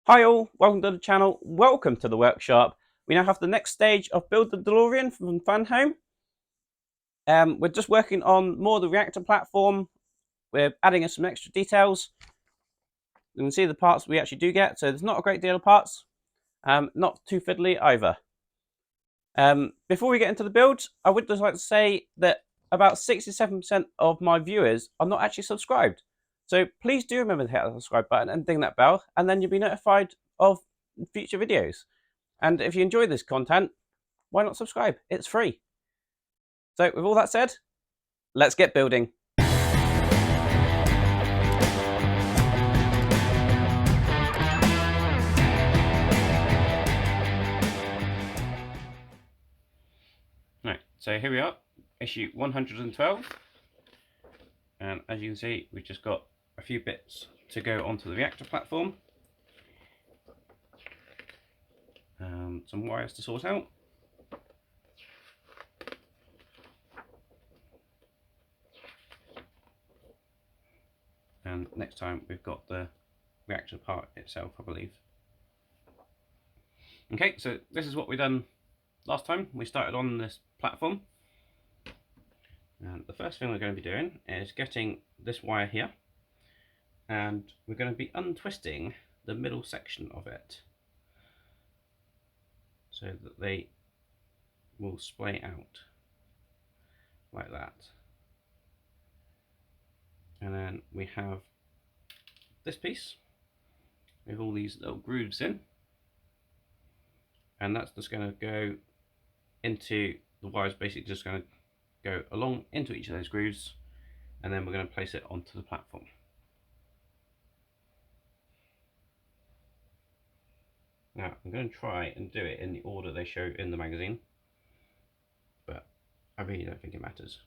Hi all, welcome to the channel, welcome to the workshop. We now have the next stage of Build the Delorean from Fun Home. We're just working on more of the reactor platform. We're adding in some extra details. You can see the parts we actually do get, so there's not a great deal of parts. Not too fiddly either. Before we get into the build, I would just like to say that about 67% of my viewers are not actually subscribed. So please do remember to hit the subscribe button and ding that bell, and then you'll be notified of future videos. And if you enjoy this content, why not subscribe? It's free. So with all that said, let's get building. Right, so here we are, issue 112. And as you can see, we've just got a few bits to go onto the reactor platform. Some wires to sort out. And next time we've got the reactor part itself, I believe. Okay, so this is what we done last time. We started on this platform. And the first thing we're going to be doing is getting this wire here. And we're going to be untwisting the middle section of it, so that they will splay out like that. And then we have this piece with all these little grooves in, and that's just going to go into the wires, basically just going to go along into each of those grooves, and then we're going to place it onto the platform. Now I'm going to try and do it in the order they show in the magazine, but I really don't think it matters.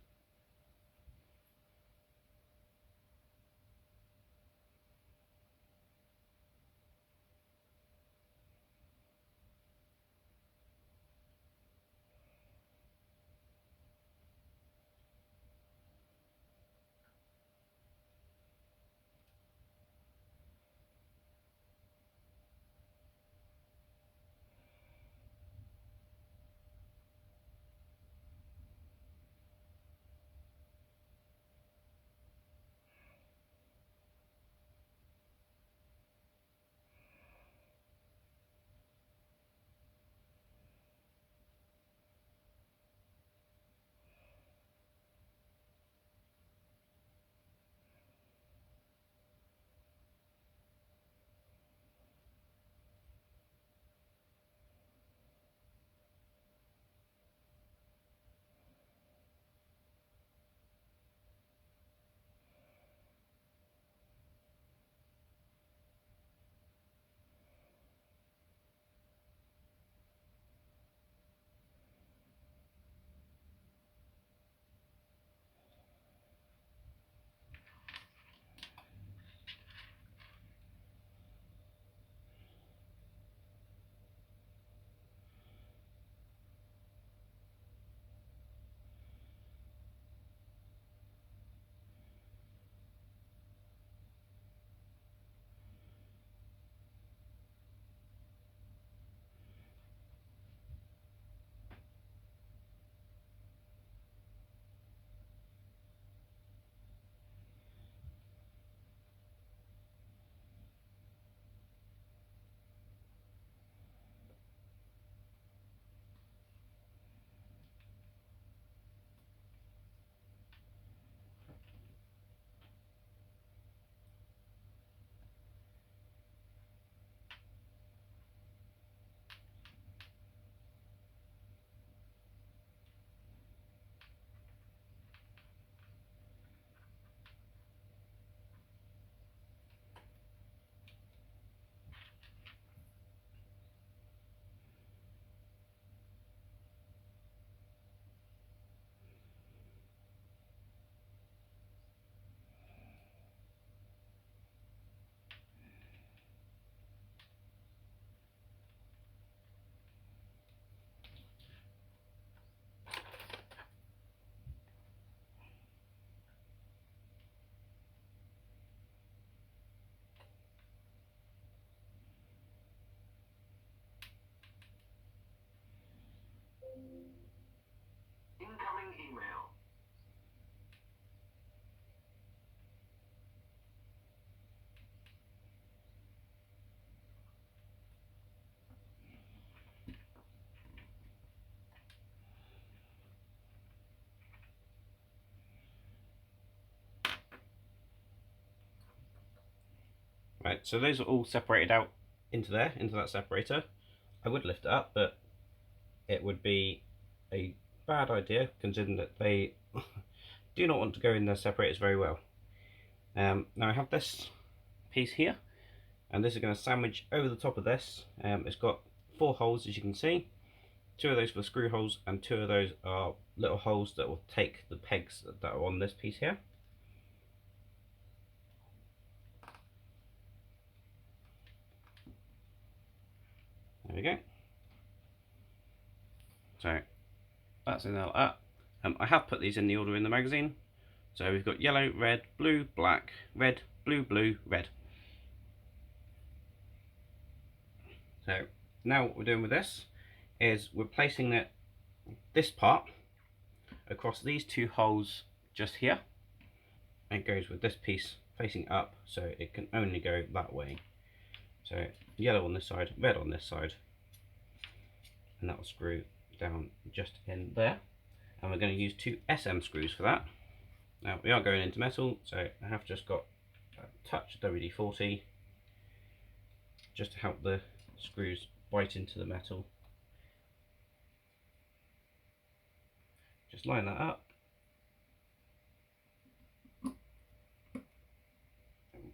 Right, so those are all separated out into there, into that separator. I would lift it up, but it would be a bad idea considering that they do not want to go in their separators very well. Now I have this piece here, and this is going to sandwich over the top of this. It's got 4 holes, as you can see. 2 of those for screw holes, and 2 of those are little holes that will take the pegs that are on this piece here. There we go. So that's in there like that. I have put these in the order in the magazine. So we've got yellow, red, blue, black, red, blue, blue, red. So now what we're doing with this is we're placing this part across these 2 holes just here. It goes with this piece facing up, so it can only go that way. So yellow on this side, red on this side, and that will screw down just in there. And we're going to use 2 SM screws for that. Now we are going into metal, so I have just got a touch of WD-40 just to help the screws bite into the metal. Just line that up.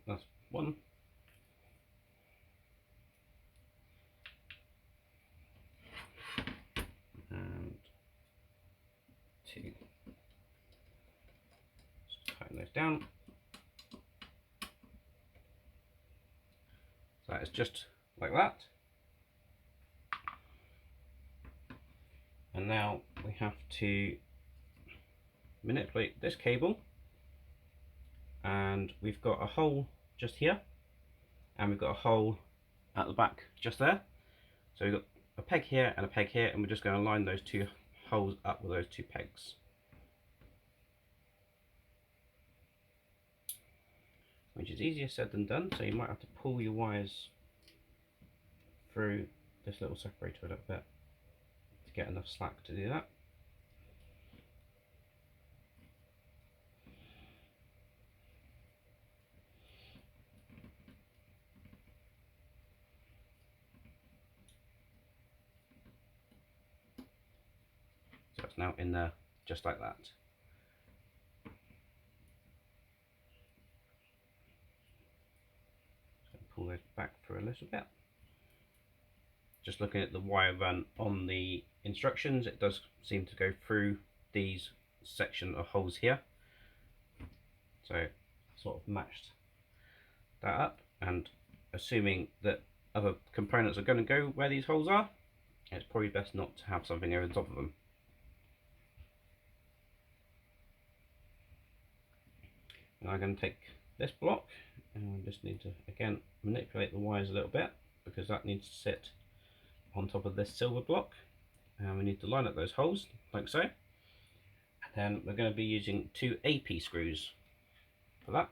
That's 1. And 2. Just tighten those down. So that is just like that. And now we have to manipulate this cable, and we've got a hole just here, and we've got a hole at the back just there. So we've got a peg here and a peg here, and we're just going to line those 2 holes up with those 2 pegs. Which is easier said than done, so you might have to pull your wires through this little separator a little bit to get enough slack to do that. So it's now in there just like that. Pull those back for a little bit. Just looking at the wire run on the instructions, it does seem to go through these section of holes here. So sort of matched that up, and assuming that other components are going to go where these holes are, it's probably best not to have something over the top of them. And I'm going to take this block, and we just need to again manipulate the wires a little bit, because that needs to sit on top of this silver block, and we need to line up those holes like so. And then we're going to be using 2 AP screws for that.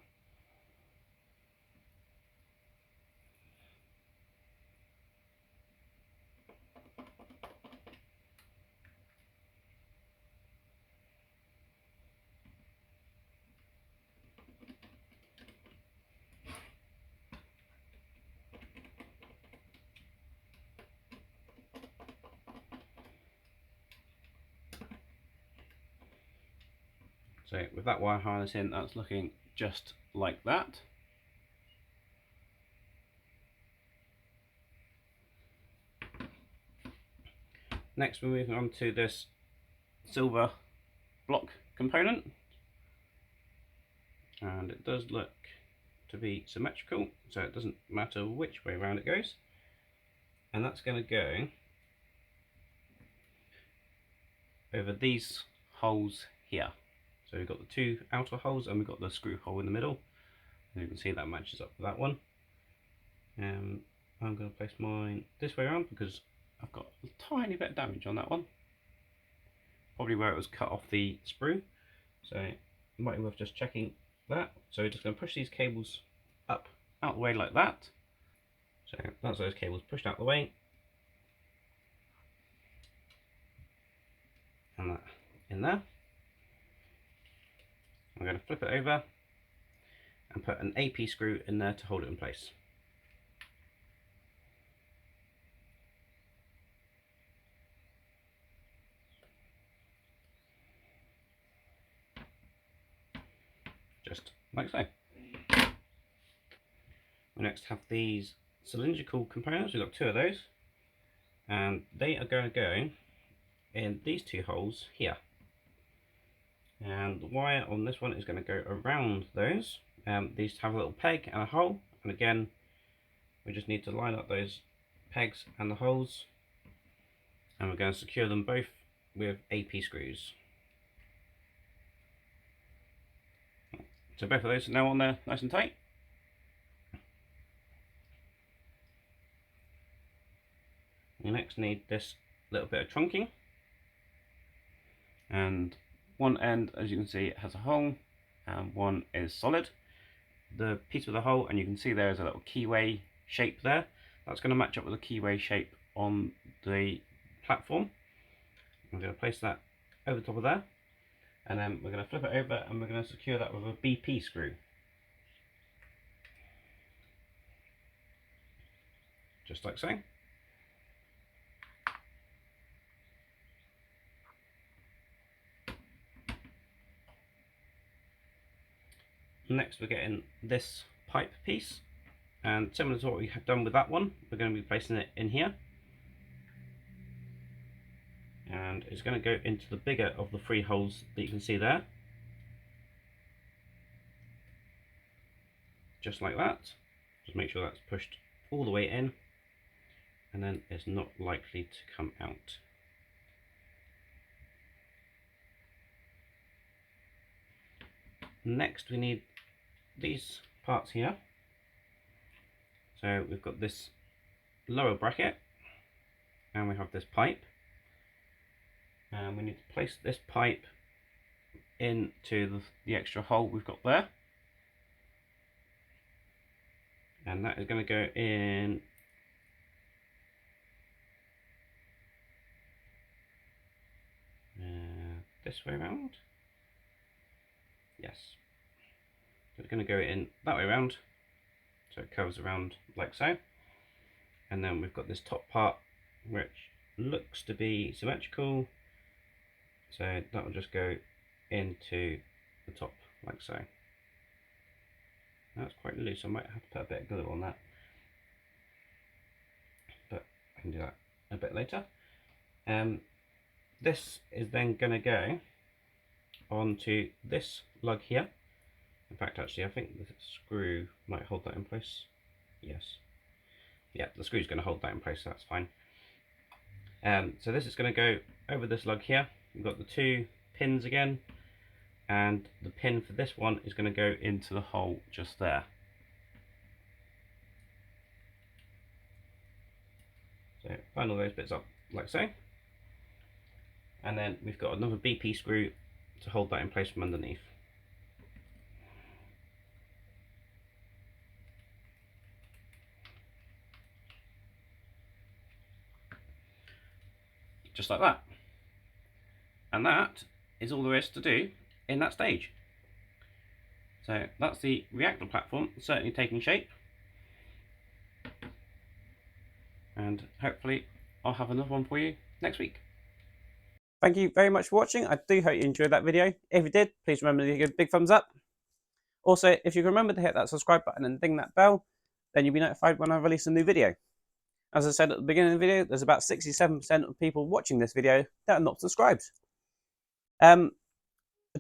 So with that wire harness in, that's looking just like that. Next we're moving on to this silver block component, and it does look to be symmetrical, so it doesn't matter which way around it goes, and that's going to go over these holes here. So we've got the 2 outer holes, and we've got the screw hole in the middle, and you can see that matches up with that one. I'm going to place mine this way around because I've got a tiny bit of damage on that one, probably where it was cut off the sprue, so it might be worth just checking that. So we're just going to push these cables up out the way like that. So that's those cables pushed out the way, and that in there. I'm going to flip it over and put an AP screw in there to hold it in place. just like so. We next have these cylindrical components. We've got 2 of those, and they are going to go in these 2 holes here. And the wire on this one is going to go around those. These have a little peg and a hole, and again we just need to line up those pegs and the holes, and we're going to secure them both with AP screws. So both of those are now on there nice and tight. You next need this little bit of trunking, and one end, as you can see, it has a hole and one is solid. The piece with the hole, and you can see there is a little keyway shape there, that's going to match up with the keyway shape on the platform. I'm going to place that over the top of there, and then we're going to flip it over and we're going to secure that with a BP screw. Just like so. Next we're getting this pipe piece, and similar to what we have done with that one, we're going to be placing it in here, and it's going to go into the bigger of the 3 holes that you can see there, just like that. Just make sure that's pushed all the way in, and then it's not likely to come out. Next we need these parts here. So we've got this lower bracket, and we have this pipe, and we need to place this pipe into the extra hole we've got there, and that is going to go in this way around. Yes, so it's going to go in that way around, so it curves around like so, and then we've got this top part which looks to be symmetrical, so that will just go into the top like so. That's quite loose, I might have to put a bit of glue on that, but I can do that a bit later. This is then going to go onto this lug here. In fact, actually, I think the screw might hold that in place. Yes. Yeah, the screw's going to hold that in place, so that's fine. So this is going to go over this lug here. We've got the 2 pins again, and the pin for this one is going to go into the hole just there. So line all those bits up like so. And then we've got another BP screw to hold that in place from underneath. Just like that. And that is all there is to do in that stage. So that's the reactor platform, certainly taking shape. And hopefully I'll have another one for you next week. Thank you very much for watching. I do hope you enjoyed that video. If you did, please remember to give a big thumbs up. Also, if you can remember to hit that subscribe button and ding that bell, then you'll be notified when I release a new video. As I said at the beginning of the video, there's about 67% of people watching this video that are not subscribed. I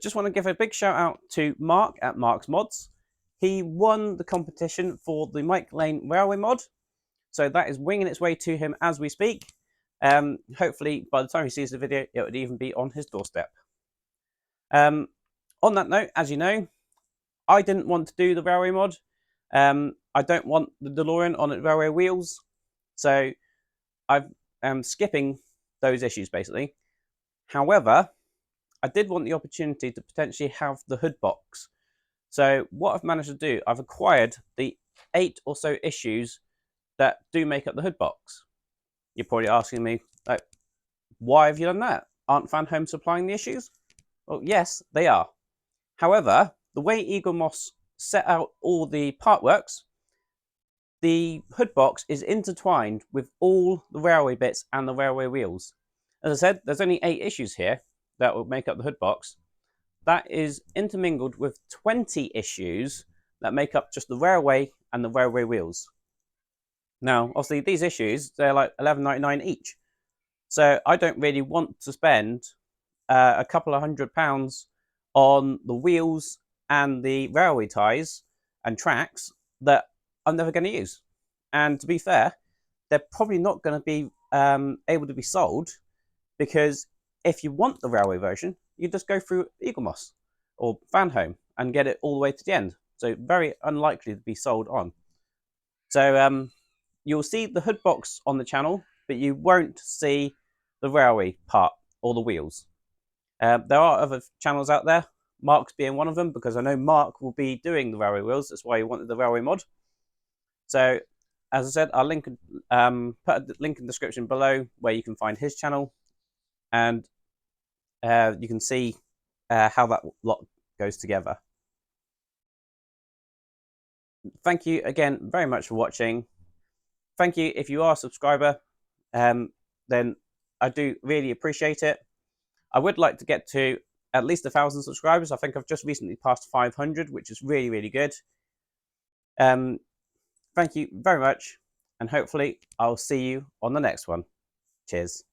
just want to give a big shout out to Mark at Mark's Mods. He won the competition for the Mike Lane railway mod, so that is winging its way to him as we speak. Hopefully by the time he sees the video, it would even be on his doorstep. On that note, as you know, I didn't want to do the railway mod. I don't want the DeLorean on its railway wheels, so I'm skipping those issues basically. However, I did want the opportunity to potentially have the hood box. So what I've managed to do, I've acquired the 8 or so issues that do make up the hood box. You're probably asking me, like, why have you done that? Aren't Fan Home supplying the issues? Well, yes, they are. However, the way Eagle Moss set out all the partworks, the hood box is intertwined with all the railway bits and the railway wheels. As I said, there's only 8 issues here that will make up the hood box. that is intermingled with 20 issues that make up just the railway and the railway wheels. Now, obviously, these issues, they're like £11.99 each. So I don't really want to spend a couple of £100 on the wheels and the railway ties and tracks that I'm never going to use. And to be fair, they're probably not going to be able to be sold, because if you want the railway version, you just go through Eaglemoss or Fanhome and get it all the way to the end. So very unlikely to be sold on. So you'll see the hood box on the channel, but you won't see the railway part or the wheels. There are other channels out there, Mark's being one of them, because I know Mark will be doing the railway wheels. That's why he wanted the railway mod. So, as I said, I'll link, put a link in the description below where you can find his channel, and you can see how that lot goes together. Thank you again very much for watching. Thank you if you are a subscriber, then I do really appreciate it. I would like to get to at least 1,000 subscribers. I think I've just recently passed 500, which is really, really good. Thank you very much, and hopefully I'll see you on the next one. Cheers.